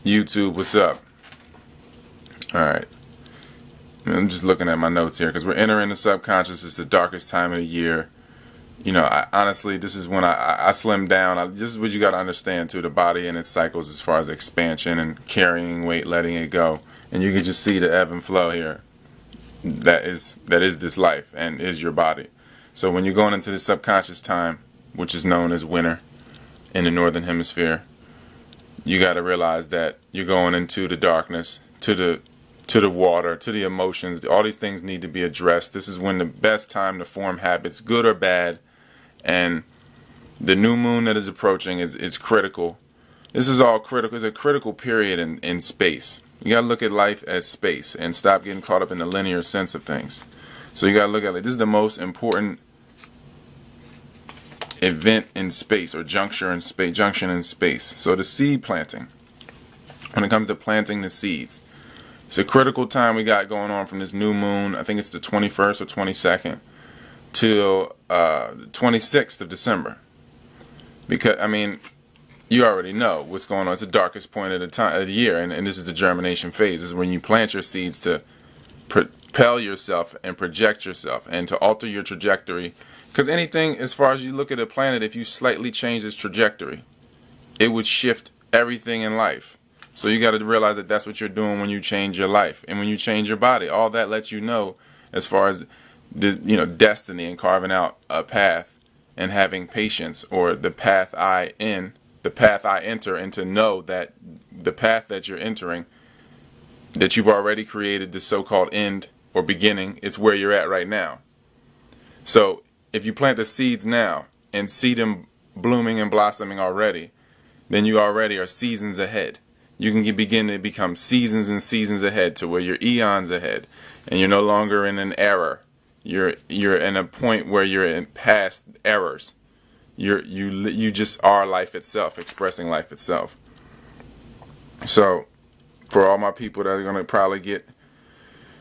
YouTube, what's up? Alright, I'm just looking at my notes here because we're entering the subconscious. It's the darkest time of the year. You know, honestly, this is when I slim down. This is what you got to understand too, the body and its cycles as far as expansion and carrying weight, letting it go. And you can just see the ebb and flow here. That is this life and is your body. So when you're going into the subconscious time, which is known as winter in the northern hemisphere, you got to realize that you're going into the darkness, to the water, to the emotions. All these things need to be addressed. This is when the best time to form habits, good or bad, and the new moon that is approaching is critical. This is all critical. It's a critical period in space. You got to look at life as space and stop getting caught up in the linear sense of things. So you got to look at it. This is the most important event in space, or junction in space. So the seed planting, when it comes to planting the seeds, it's a critical time we got going on from this new moon. I think it's the 21st or 22nd till the 26th of December. Because, I mean, you already know what's going on. It's the darkest point of the year, and this is the germination phase. This is when you plant your seeds to propel yourself and project yourself and to alter your trajectory. Because anything, as far as you look at a planet, if you slightly change its trajectory, it would shift everything in life. So you got to realize that that's what you're doing when you change your life and when you change your body. All that lets you know, as far as destiny and carving out a path and having patience, or the path I enter, and to know that the path that you're entering, that you've already created the so-called end or beginning. It's where you're at right now. So if you plant the seeds now and see them blooming and blossoming already, then you already are seasons ahead. You can begin to become seasons and seasons ahead, to where you're eons ahead, and you're no longer in an error. You're in a point where you're in past errors. You just are life itself, expressing life itself. So for all my people that are going to probably get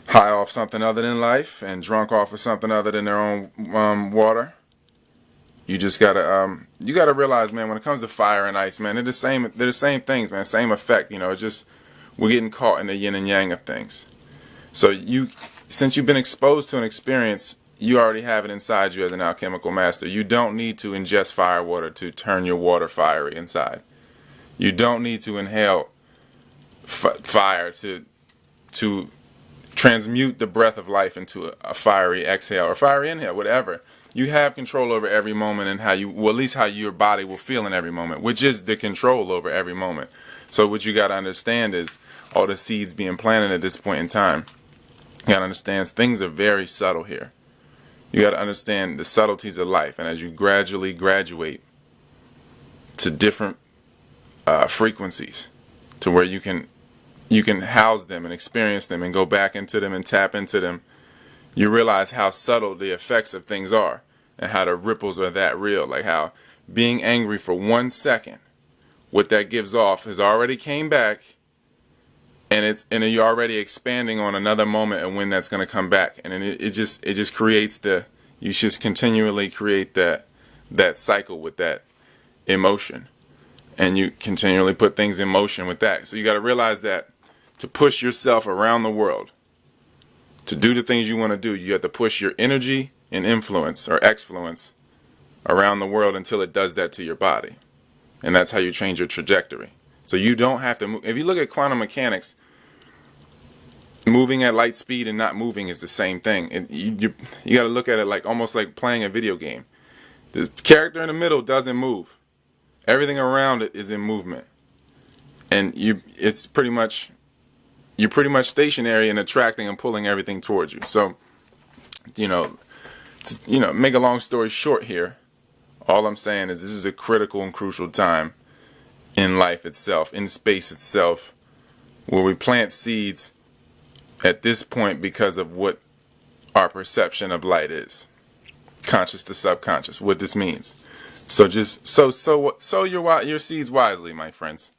high off something other than life and drunk off of something other than their own water, you just gotta realize, man, when it comes to fire and ice, man, they're the same things, man, same effect. It's just we're getting caught in the yin and yang of things. So since you've been exposed to an experience, you already have it inside you as an alchemical master. You don't need to ingest fire water to turn your water fiery inside. You don't need to inhale fire to transmute the breath of life into a fiery exhale or fiery inhale, whatever. You have control over every moment, and at least how your body will feel in every moment, which is the control over every moment. So what you got to understand is all the seeds being planted at this point in time. You got to understand things are very subtle here. You got to understand the subtleties of life, and as you gradually graduate to different frequencies, to where you can house them and experience them and go back into them and tap into them, you realize how subtle the effects of things are and how the ripples are that real. Like how being angry for 1 second, what that gives off has already came back, and you're already expanding on another moment and when that's going to come back. And then it just creates you just continually create that cycle with that emotion, and you continually put things in motion with that. So you got to realize that to push yourself around the world, to do the things you want to do, you have to push your energy and influence or exfluence around the world until it does that to your body. And that's how you change your trajectory. So you don't have to move. If you look at quantum mechanics, moving at light speed and not moving is the same thing. And you got to look at it like almost like playing a video game. The character in the middle doesn't move. Everything around it is in movement. And you're pretty much stationary and attracting and pulling everything towards you. So, make a long story short here, all I'm saying is this is a critical and crucial time in life itself, in space itself, where we plant seeds at this point because of what our perception of light is. Conscious to subconscious, what this means. So just sow your seeds wisely, my friends.